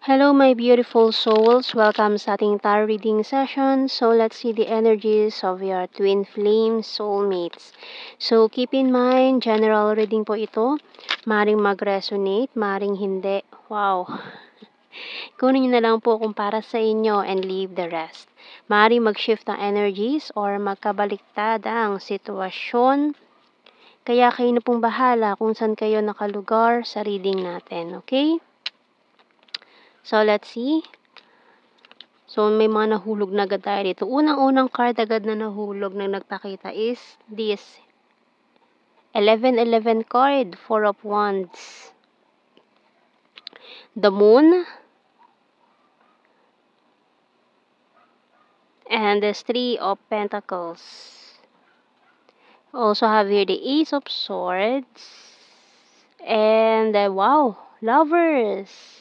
Hello, my beautiful souls. Welcome sa ating tarot reading session. So, let's see the energies of your twin flame soulmates. So, keep in mind, general reading po ito. Maring mag-resonate, maring hindi. Wow. Kunin nyo na lang po kung para sa inyo and leave the rest. Maring mag-shift ang energies or magkabaliktad ang sitwasyon. Kaya kayo na pong bahala kung saan kayo nakalugar sa reading natin. Okay? So, let's see. So, may mga nahulog na agad tayo dito. Unang-unang card agad na nahulog na nagpakita is this 11-11 card, 4 of Wands. The Moon. And the 3 of Pentacles. Also have here the Ace of Swords. And, wow, Lovers.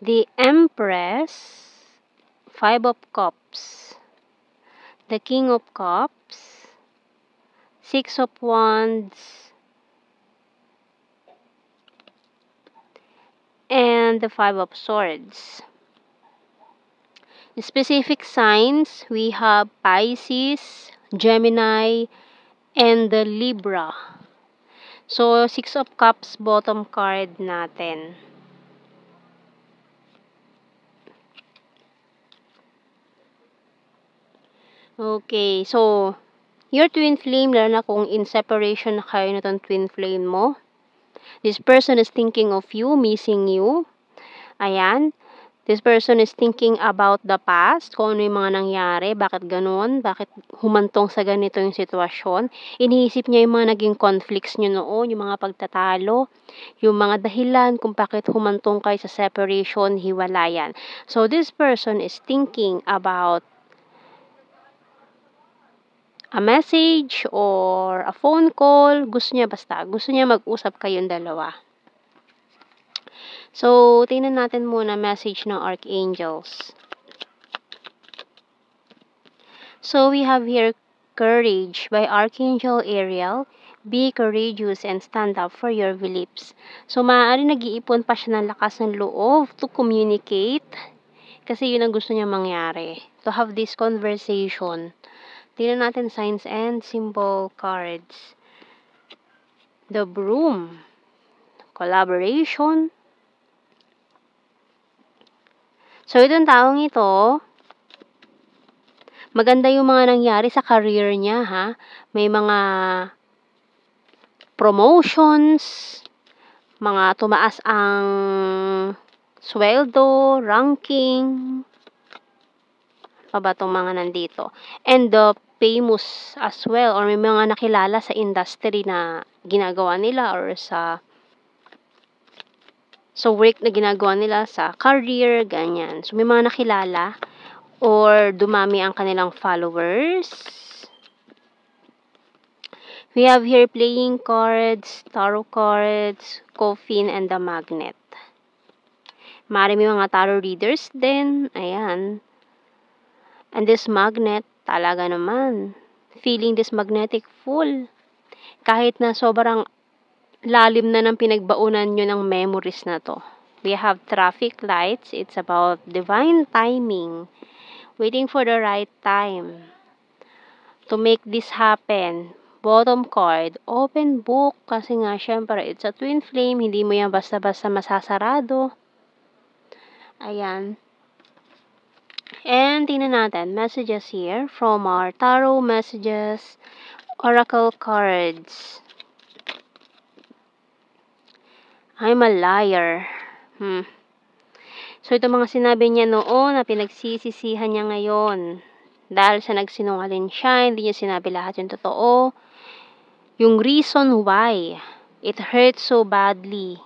The Empress. 5 of Cups. The King of Cups. 6 of Wands. And the 5 of Swords. Specific signs, we have Pisces, Gemini, and the Libra. So, 6 of Cups, bottom card natin. Okay, so, your twin flame, lalo na kung in separation na kayo na itong twin flame mo. This person is thinking of you, missing you. Ayan. This person is thinking about the past, kung ano yung mga nangyari, bakit ganun, bakit humantong sa ganito yung sitwasyon. Iniisip niya yung mga naging conflicts niyo noon, yung mga pagtatalo, yung mga dahilan kung bakit humantong kayo sa separation, hiwalayan. So, this person is thinking about a message or a phone call. Gusto niya mag-usap kayong dalawa. So, tingnan natin muna message ng Archangels. So, we have here Courage by Archangel Ariel. Be courageous and stand up for your beliefs. So, maaari nag-iipon pa siya ng lakas ng loob to communicate. Kasi yun ang gusto niya mangyari. To have this conversation. Tingnan natin signs and symbol cards. The Broom. Collaboration. So, itong taong ito, maganda yung mga nangyari sa career niya, ha? May mga promotions, mga tumaas ang sweldo, ranking, pa ba itong mga nandito? And the famous as well, or may mga nakilala sa industry na ginagawa nila or sa work na ginagawa nila, sa career, ganyan. So, may mga nakilala or dumami ang kanilang followers. We have here playing cards, tarot cards, coffin, and the magnet. Maaari may mga tarot readers din. Ayan. And this magnet, talaga naman. Feeling this magnetic full. Kahit na sobrang lalim na ng pinagbaunan nyo ng memories na to. We have traffic lights. It's about divine timing. Waiting for the right time to make this happen. Bottom card, open book. Kasi nga, syempre, it's a twin flame. Hindi mo yan basta-basta masasarado. Ayan. And tingnan natin, messages here from our tarot messages, oracle cards. I'm a liar. So, ito mga sinabi niya noon na pinagsisisihan niya ngayon. Dahil sa nagsinungaling siya, hindi niya sinabi lahat yung totoo. Yung reason why it hurts so badly.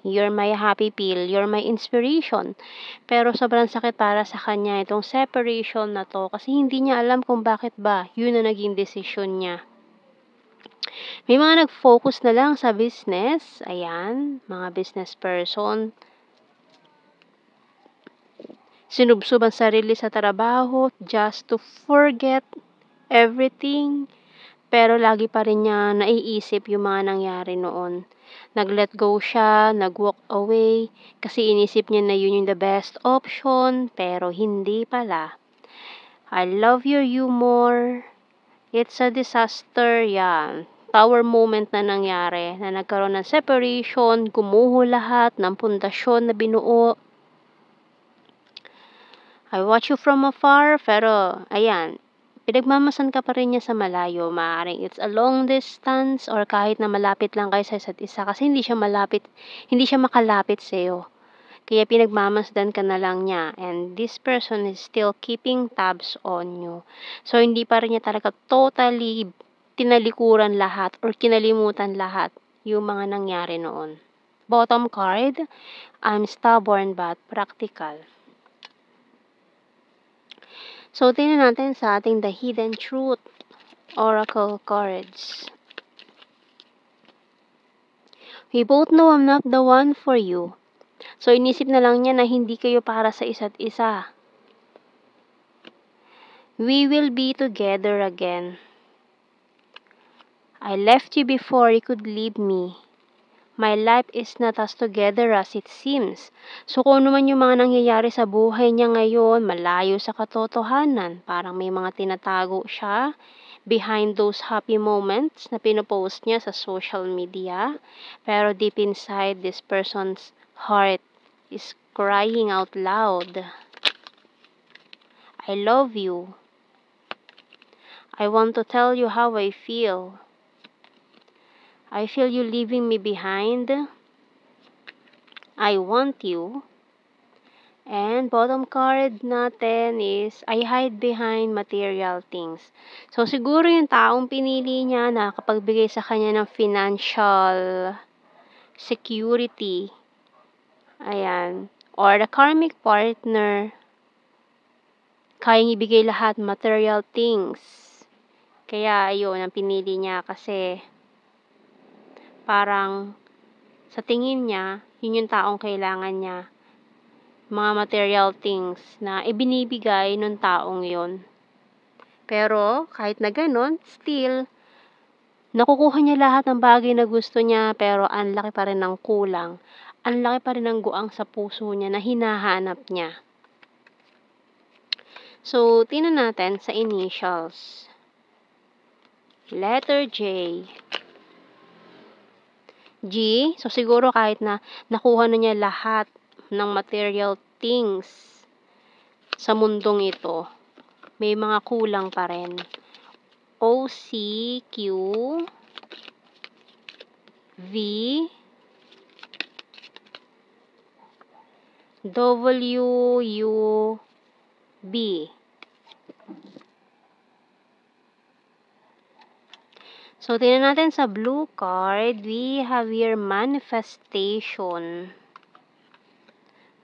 You're my happy pill. You're my inspiration. Pero sobrang sakit para sa kanya itong separation na to. Kasi hindi niya alam kung bakit ba yun na naging decision niya. May mga nag-focus na lang sa business. Ayan, mga business person. Sinubsob ang sarili sa trabaho just to forget everything. Pero lagi pa rin niya naiisip yung mga nangyari noon. Nag-let go siya, nag-walk away, kasi inisip niya na yun yung the best option, pero hindi pala. I love your humor. It's a disaster, yan. Tower moment na nangyari, na nagkaroon ng separation, gumuho lahat ng pundasyon na binuo. I watch you from afar, pero ayan, pinagmamasan ka pa rin niya sa malayo. Maaaring it's a long distance or kahit na malapit lang kayo sa isa't isa kasi hindi siya makalapit sa'yo. Kaya pinagmamasdan ka na lang niya and this person is still keeping tabs on you. So, hindi pa rin niya talaga totally tinalikuran lahat or kinalimutan lahat yung mga nangyari noon. Bottom card, I'm stubborn but practical. So, tingnan natin sa ating The Hidden Truth Oracle cards. We both know I'm not the one for you. So, inisip na lang niya na hindi kayo para sa isa't isa. We will be together again. I left you before you could leave me. My life is not as together as it seems. So kung naman yung mga nangyayari sa buhay niya ngayon, malayo sa katotohanan, parang may mga tinatago siya behind those happy moments na pinopost niya sa social media. Pero deep inside, this person's heart is crying out loud. I love you. I want to tell you how I feel. I feel you leaving me behind. I want you. And bottom card natin is, I hide behind material things. So, siguro yung taong pinili niya na nakapagbigay sa kanya ng financial security. Ayan. Or the karmic partner, kayang ibigay lahat material things. Kaya, ayun, ang pinili niya kasi parang sa tingin niya, yun yung taong kailangan niya. Mga material things na ibinibigay ng taong yon. Pero, kahit na ganun, still, nakukuha niya lahat ng bagay na gusto niya, pero ang laki pa rin ng kulang. Ang laki pa rin ng guang sa puso niya na hinahanap niya. So, tingnan natin sa initials. Letter J. G, so siguro kahit na nakuha na niya lahat ng material things sa mundong ito, may mga kulang pa rin. O, C, Q, V, W, U, B. So, tingnan natin sa blue card, we have here manifestation,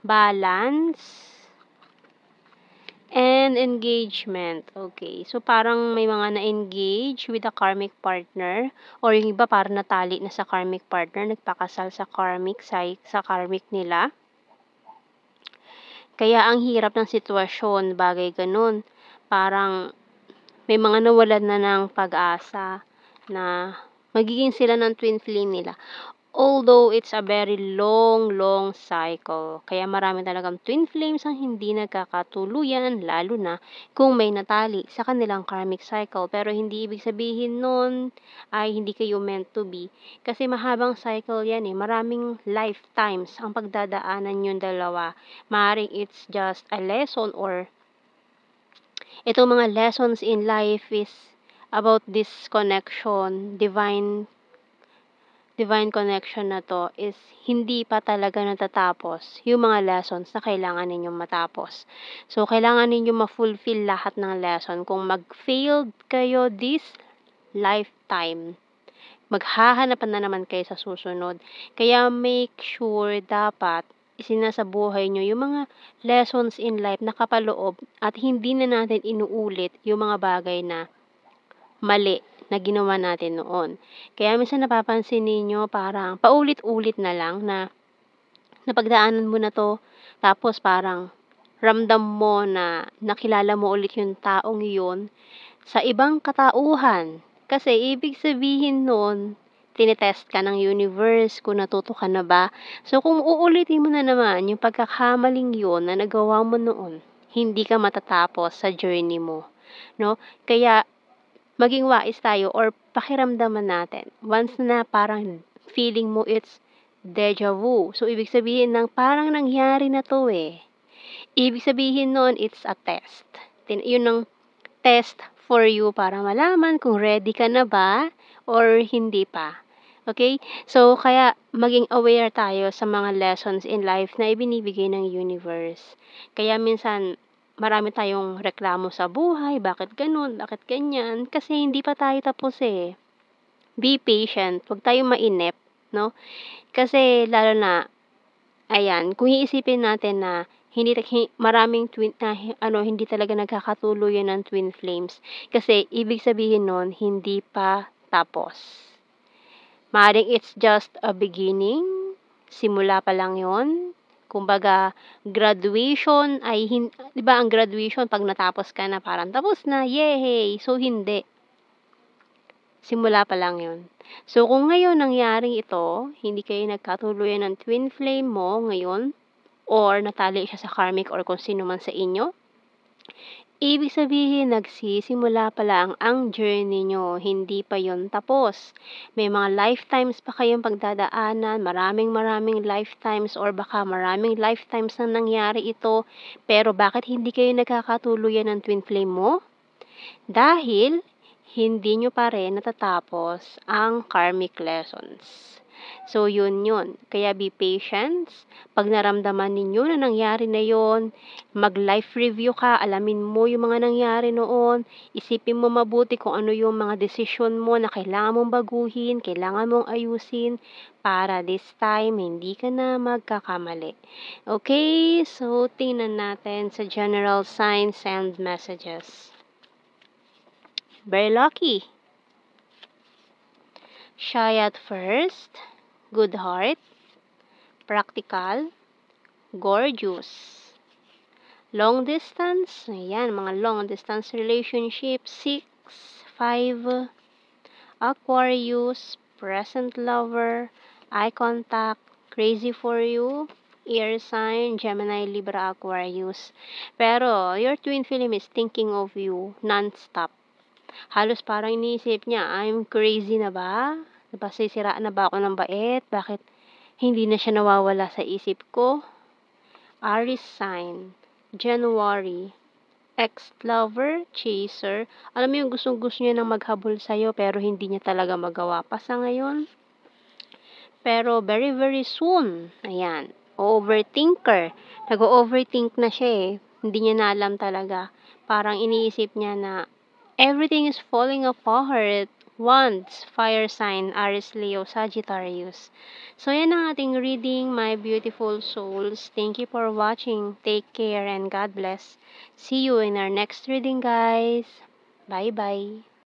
balance, and engagement. Okay, so parang may mga na-engage with a karmic partner or yung iba parang natali na sa karmic partner, nagpakasal sa karmic nila. Kaya ang hirap ng sitwasyon, bagay ganun. Parang may mga nawalan na ng pag-asa na magiging sila ng twin flame nila. Although it's a very long cycle. Kaya marami talagang twin flames ang hindi nagkakatuluyan, lalo na kung may natali sa kanilang karmic cycle. Pero hindi ibig sabihin nun ay hindi kayo meant to be. Kasi mahabang cycle yan eh. Maraming lifetimes ang pagdadaanan yung dalawa. Maaaring it's just a lesson or itong mga lessons in life is about this connection, divine connection na to is hindi pa talaga natatapos yung mga lessons na kailangan ninyong matapos. So, kailangan ninyong ma-fulfill lahat ng lesson. Kung mag-failed kayo this lifetime, maghahanapan na naman kayo sa susunod. Kaya make sure dapat isinasa buhay nyo yung mga lessons in life na kapaloob at hindi na natin inuulit yung mga bagay na mali na ginawa natin noon. Kaya minsan napapansin ninyo parang paulit-ulit na lang na napagdaanan mo na to, tapos parang ramdam mo na nakilala mo ulit yung taong yun sa ibang katauhan. Kasi ibig sabihin noon, tinetest ka ng universe kung natuto ka na ba. So, kung uulitin mo na naman yung pagkakamaling yun na nagawa mo noon, hindi ka matatapos sa journey mo, no? Kaya, maging wais tayo or pakiramdaman natin. Once na parang feeling mo it's deja vu. So, ibig sabihin ng parang nangyari na to eh. Ibig sabihin nun, it's a test. Yun ang test for you para malaman kung ready ka na ba or hindi pa. Okay? So, kaya maging aware tayo sa mga lessons in life na ibinibigay ng universe. Kaya minsan, marami tayong reklamo sa buhay, bakit ganun, bakit ganyan, kasi hindi pa tayo tapos eh. Be patient, huwag tayong mainip, no? Kasi lalo na, ayan, kung iisipin natin na maraming twin na hindi talaga nagkakatuluyan ng twin flames. Kasi ibig sabihin nun, hindi pa tapos. Maaaring it's just a beginning, simula pa lang yon. Kumbaga, graduation ay, di ba ang graduation pag natapos ka na parang tapos na, yay! So, hindi. Simula pa lang yon. So, kung ngayon nangyari ito, hindi kayo nagkatuluyan ng twin flame mo ngayon, or natali siya sa karmic or kung sino man sa inyo, ibig sabihin nagsisimula pa lang ang journey nyo, hindi pa yon tapos. May mga lifetimes pa kayong pagdadaanan, maraming lifetimes or baka maraming lifetimes na nangyari ito, pero bakit hindi kayo nagkakatuluyan ng twin flame mo? Dahil hindi nyo pa rin natatapos ang karmic lessons. So, yun. Kaya be patient. Pag naramdaman ninyo na nangyari na yon, mag-life review ka, alamin mo yung mga nangyari noon, isipin mo mabuti kung ano yung mga desisyon mo na kailangan mong baguhin, kailangan mong ayusin, para this time, hindi ka na magkakamali. Okay? So, tingnan natin sa general signs and messages. Very lucky. Shy at first, good heart, practical, gorgeous. Long distance, ayan, mga long distance relationship, 6, 5, Aquarius, present lover, eye contact, crazy for you, air sign, Gemini, Libra, Aquarius. Pero, your twin flame is thinking of you non-stop. Halos parang iniisip niya, I'm crazy na ba? Sisiraan na ba ako ng bait? Bakit hindi na siya nawawala sa isip ko? Aries sign, January, ex-lover, chaser. Alam mo yung gustong-gusto niya nang maghabol sa'yo pero hindi niya talaga magawa pa sa ngayon. Pero very very soon, ayan, overthinker. Nag-overthink na siya eh. Hindi niya na alam talaga. Parang iniisip niya na everything is falling apart. Wands, fire sign, Aries, Leo, Sagittarius. So, yan ang ating reading, my beautiful souls. Thank you for watching. Take care and God bless. See you in our next reading, guys. Bye-bye.